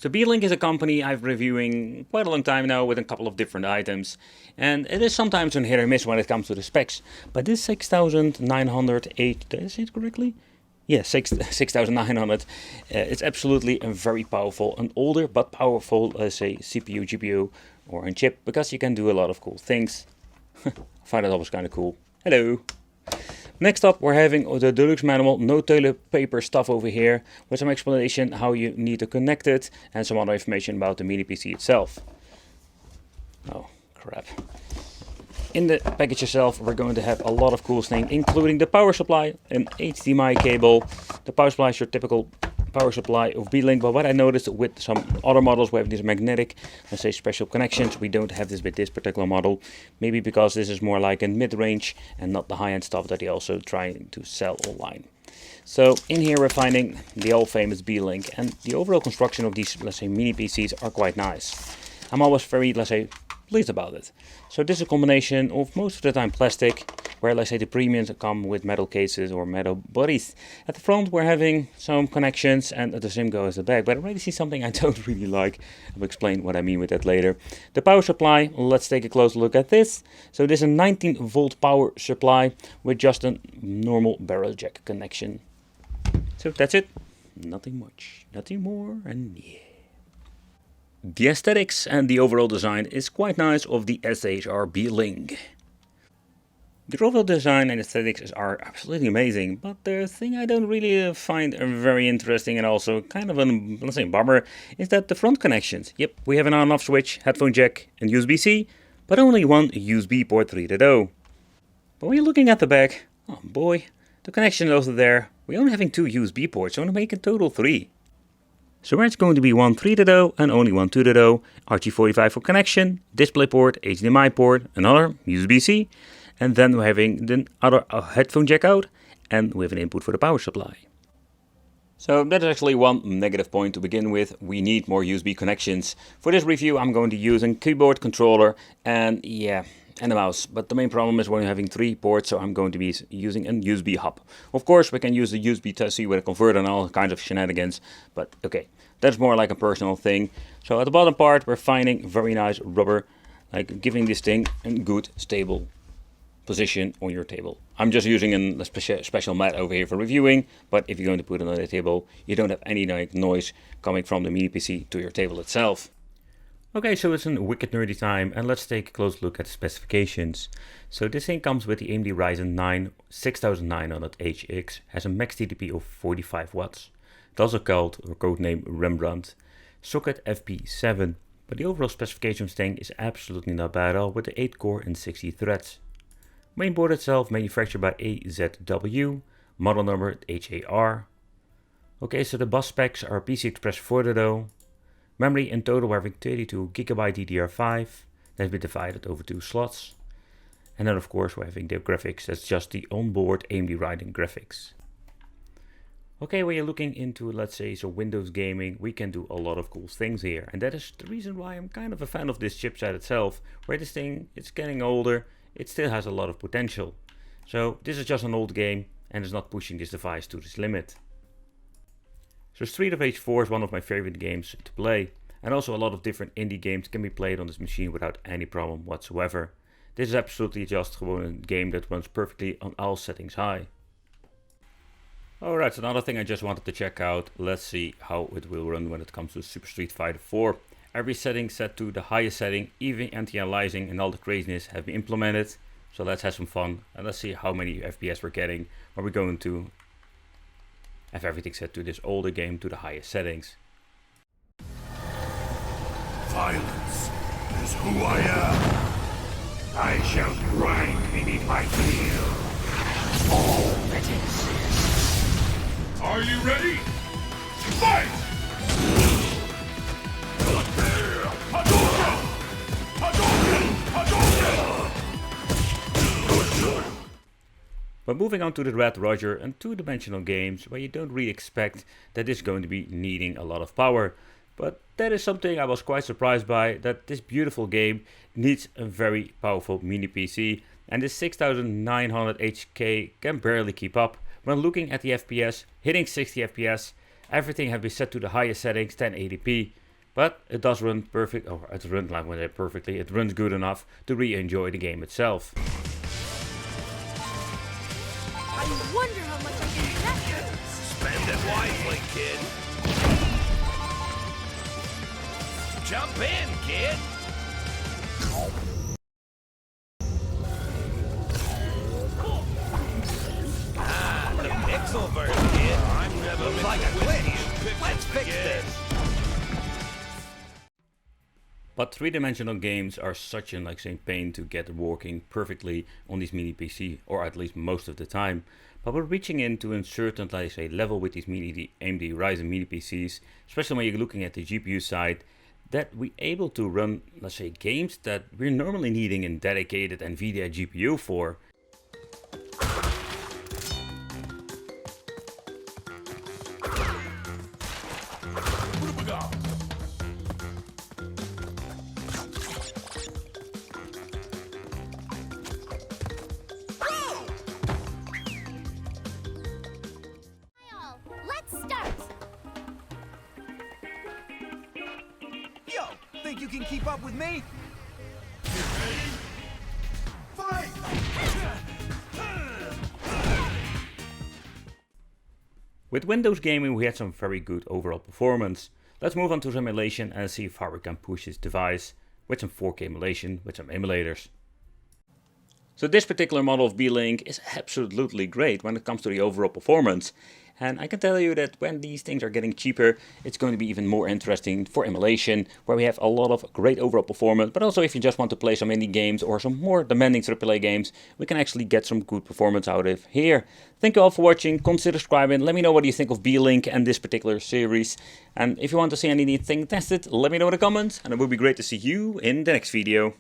So Beelink is a company I've reviewing quite a long time now with a couple of different items, and it is sometimes a hit or miss when it comes to the specs. But this 6908, did I say it correctly? Yeah, 6900. It's absolutely a very powerful, an older but powerful, let's say, CPU, GPU, or a chip, because you can do a lot of cool things. I find it always kind of cool. Hello. Next up, we're having the deluxe manual, no toilet paper stuff over here, with some explanation how you need to connect it and some other information about the mini PC itself. Oh, crap. In the package itself, we're going to have a lot of cool things, including the power supply, an HDMI cable. The power supply is your typical power supply of Beelink, but what I noticed with some other models, we have these magnetic, let's say, special connections. We don't have this with this particular model, maybe because this is more like a mid-range and not the high-end stuff that they also try to sell online. So in here we're finding the old famous Beelink, and the overall construction of these, let's say, mini PCs are quite nice. I'm always very, let's say, pleased about it. So this is a combination of most of the time plastic, where let's say the premiums come with metal cases or metal bodies. At the front we're having some connections, and the same goes at the back, but I already see something I don't really like. I'll explain what I mean with that later. The power supply, let's take a close look at this. So this is a 19 volt power supply with just a normal barrel jack connection. So that's it, nothing much, nothing more, and yeah. The aesthetics and the overall design is quite nice of the SHR Beelink. The overall design and aesthetics are absolutely amazing, but the thing I don't really find very interesting and also kind of a, let's say, bummer, is that the front connections. Yep, we have an on-off switch, headphone jack and USB-C, but only one USB port 3.0. But when you're looking at the back, oh boy, the connection is also there. We're only having two USB ports, so to make a total 3. So where it's going to be one 3.0 and only one 2.0, RJ45 for connection, DisplayPort, HDMI port, another USB-C, and then we're having the other headphone jack out, and we have an input for the power supply. So that is actually one negative point to begin with. We need more USB connections. For this review I'm going to use a keyboard controller and a mouse. But the main problem is when you're having 3 ports, so I'm going to be using a USB hub. Of course we can use the USB Type-C with a converter and all kinds of shenanigans, but okay, that's more like a personal thing. So at the bottom part we're finding very nice rubber, like giving this thing a good stable position on your table. I'm just using a special mat over here for reviewing, but if you're going to put it on the table, you don't have any noise coming from the mini PC to your table itself. Okay, so it's a wicked nerdy time, and let's take a close look at the specifications. So this thing comes with the AMD Ryzen 9 6900HX, has a max TDP of 45 watts. It's also called, or codename, Rembrandt. Socket FP7, but the overall specification of this thing is absolutely not bad at all, with the 8 core and 60 threads. Mainboard itself manufactured by AZW, model number HAR. Okay, so the bus specs are PC Express 4.0. Memory in total we're having 32GB DDR5, that has been divided over 2 slots. And then of course we're having the graphics, that's just the onboard AMD Ryzen graphics. Okay, when you're looking into, let's say, so Windows gaming, we can do a lot of cool things here. And that is the reason why I'm kind of a fan of this chipset itself, where this thing, it's getting older, it still has a lot of potential. So this is just an old game and it's not pushing this device to this limit. So Street of Rage 4 is one of my favorite games to play, and also a lot of different indie games can be played on this machine without any problem whatsoever. This is absolutely just a game that runs perfectly on all settings high. Alright, so another thing I just wanted to check out, let's see how it will run when it comes to Super Street Fighter 4. Every setting set to the highest setting, even anti-aliasing and all the craziness have been implemented. So let's have some fun and let's see how many FPS we're getting when we're going to have everything set to this older game to the highest settings. Violence is who I am. I shall grind beneath my heel all that exists. Are you ready? Fight! But moving on to the Red Roger and two-dimensional games where you don't really expect that this is going to be needing a lot of power. But that is something I was quite surprised by, that this beautiful game needs a very powerful mini PC, and this 6900 HK can barely keep up. When looking at the FPS, hitting 60 FPS, everything has been set to the highest settings, 1080p. But it does run perfect, or it runs like when it perfectly, it runs good enough to really enjoy the game itself. I wonder how much I can get. Spend it wisely, kid. Jump in, kid. Ah, the pixel version, kid. I'm never like a glitch. Let's fix this. But three-dimensional games are such an pain to get working perfectly on these mini PC, or at least most of the time. But we're reaching into a certain level with these the AMD Ryzen mini PCs, especially when you're looking at the GPU side, that we're able to run, games that we're normally needing a dedicated NVIDIA GPU for. Let's start. Yo, think you can keep up with me? Fight! With Windows gaming we had some very good overall performance. Let's move on to simulation and see how we can push this device with some 4K emulation with some emulators. So this particular model of Beelink is absolutely great when it comes to the overall performance. And I can tell you that when these things are getting cheaper, it's going to be even more interesting for emulation, where we have a lot of great overall performance. But also if you just want to play some indie games or some more demanding AAA games, we can actually get some good performance out of here. Thank you all for watching, consider subscribing, let me know what you think of Beelink and this particular series. And if you want to see anything tested, let me know in the comments, and it would be great to see you in the next video.